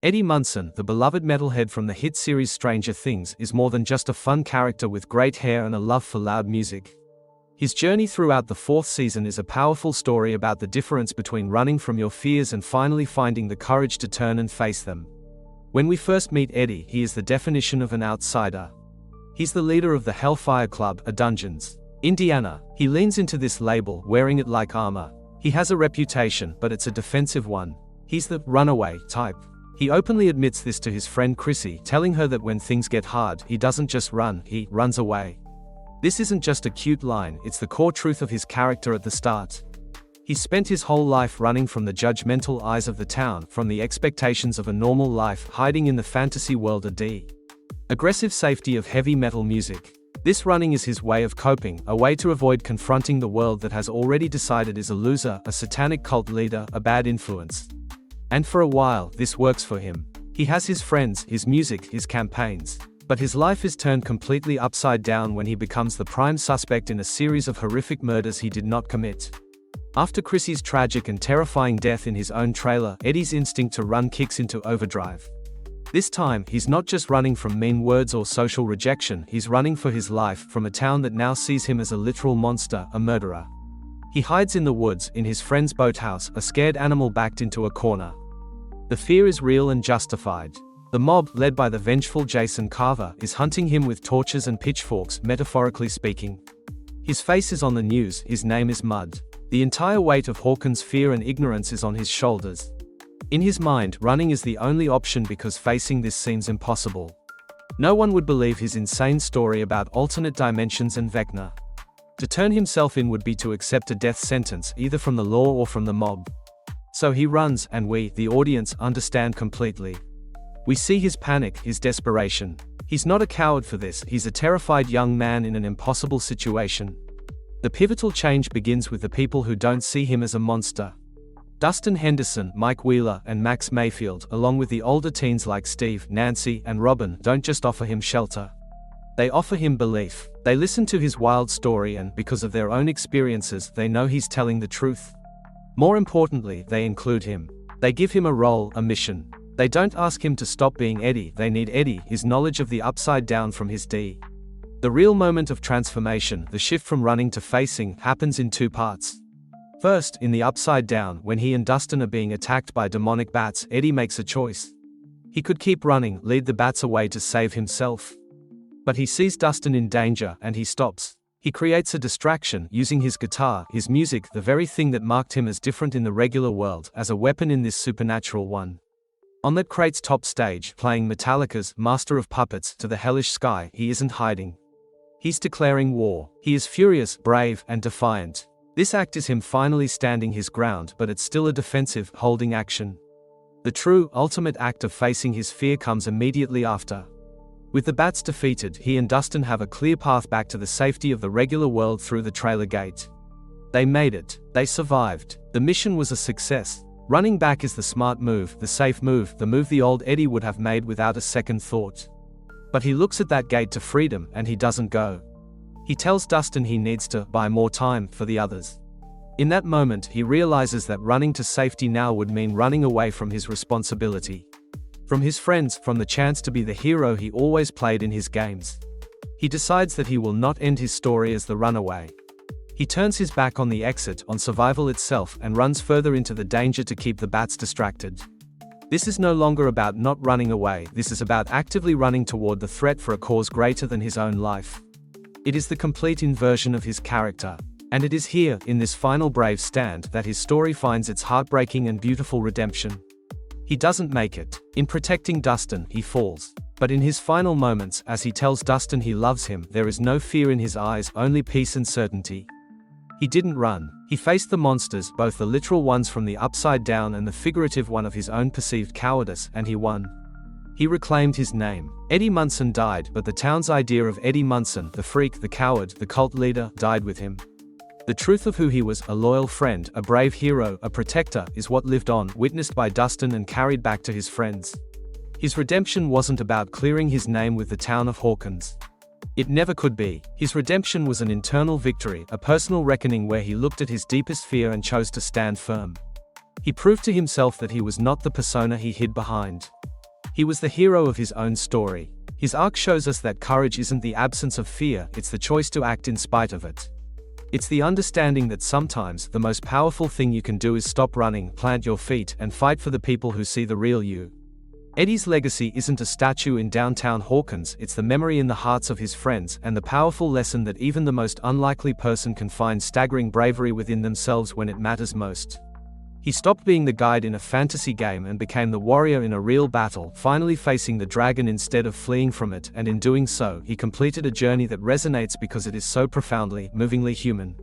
Eddie Munson, the beloved metalhead from the hit series Stranger Things, is more than just a fun character with great hair and a love for loud music. His journey throughout the 4th season is a powerful story about the difference between running from your fears and finally finding the courage to turn and face them. When we first meet Eddie, he is the definition of an outsider. He's the leader of the Hellfire Club, a Dungeons, Indiana. He leans into this label, wearing it like armor. He has a reputation, but it's a defensive one. He's the runaway type. He openly admits this to his friend Chrissy, telling her that when things get hard, he doesn't just run, he runs away. This isn't just a cute line, it's the core truth of his character at the start. He's spent his whole life running from the judgmental eyes of the town, from the expectations of a normal life, hiding in the fantasy world of aggressive safety of heavy metal music. This running is his way of coping, a way to avoid confronting the world that has already decided is a loser, a satanic cult leader, a bad influence. And for a while, this works for him. He has his friends, his music, his campaigns. But his life is turned completely upside down when he becomes the prime suspect in a series of horrific murders he did not commit. After Chrissy's tragic and terrifying death in his own trailer, Eddie's instinct to run kicks into overdrive. This time, he's not just running from mean words or social rejection, he's running for his life from a town that now sees him as a literal monster, a murderer. He hides in the woods, in his friend's boathouse, a scared animal backed into a corner. The fear is real and justified. The mob, led by the vengeful Jason Carver, is hunting him with torches and pitchforks, metaphorically speaking. His face is on the news, his name is Mud. The entire weight of Hawkins' fear and ignorance is on his shoulders. In his mind, running is the only option because facing this seems impossible. No one would believe his insane story about alternate dimensions and Vecna. To turn himself in would be to accept a death sentence, either from the law or from the mob. So he runs, and we, the audience, understand completely. We see his panic, his desperation. He's not a coward for this, he's a terrified young man in an impossible situation. The pivotal change begins with the people who don't see him as a monster. Dustin Henderson, Mike Wheeler, and Max Mayfield, along with the older teens like Steve, Nancy, and Robin, don't just offer him shelter. They offer him belief. They listen to his wild story and, because of their own experiences, they know he's telling the truth. More importantly, they include him. They give him a role, a mission. They don't ask him to stop being Eddie, they need Eddie, his knowledge of the upside down from his D. The real moment of transformation, the shift from running to facing, happens in 2 parts. First, in the upside down, when he and Dustin are being attacked by demonic bats, Eddie makes a choice. He could keep running, lead the bats away to save himself. But he sees Dustin in danger, and he stops. He creates a distraction, using his guitar, his music, the very thing that marked him as different in the regular world, as a weapon in this supernatural one. On that crate's top stage, playing Metallica's Master of Puppets to the hellish sky, he isn't hiding. He's declaring war. He is furious, brave, and defiant. This act is him finally standing his ground, but it's still a defensive, holding action. The true, ultimate act of facing his fear comes immediately after. With the bats defeated, he and Dustin have a clear path back to the safety of the regular world through the trailer gate. They made it. They survived. The mission was a success. Running back is the smart move, the safe move, the move the old Eddie would have made without a second thought. But he looks at that gate to freedom, and he doesn't go. He tells Dustin he needs to buy more time for the others. In that moment, he realizes that running to safety now would mean running away from his responsibility. From his friends, from the chance to be the hero he always played in his games. He decides that he will not end his story as the runaway. He turns his back on the exit, on survival itself, and runs further into the danger to keep the bats distracted. This is no longer about not running away, this is about actively running toward the threat for a cause greater than his own life. It is the complete inversion of his character. And it is here, in this final brave stand, that his story finds its heartbreaking and beautiful redemption. He doesn't make it. In protecting Dustin, he falls. But in his final moments, as he tells Dustin he loves him, there is no fear in his eyes, only peace and certainty. He didn't run. He faced the monsters, both the literal ones from the upside down and the figurative one of his own perceived cowardice, and he won. He reclaimed his name. Eddie Munson died, but the town's idea of Eddie Munson, the freak, the coward, the cult leader, died with him. The truth of who he was, a loyal friend, a brave hero, a protector, is what lived on, witnessed by Dustin and carried back to his friends. His redemption wasn't about clearing his name with the town of Hawkins. It never could be. His redemption was an internal victory, a personal reckoning where he looked at his deepest fear and chose to stand firm. He proved to himself that he was not the persona he hid behind. He was the hero of his own story. His arc shows us that courage isn't the absence of fear, it's the choice to act in spite of it. It's the understanding that sometimes the most powerful thing you can do is stop running, plant your feet, and fight for the people who see the real you. Eddie's legacy isn't a statue in downtown Hawkins, it's the memory in the hearts of his friends, and the powerful lesson that even the most unlikely person can find staggering bravery within themselves when it matters most. He stopped being the guide in a fantasy game and became the warrior in a real battle, finally facing the dragon instead of fleeing from it, and in doing so, he completed a journey that resonates because it is so profoundly, movingly human.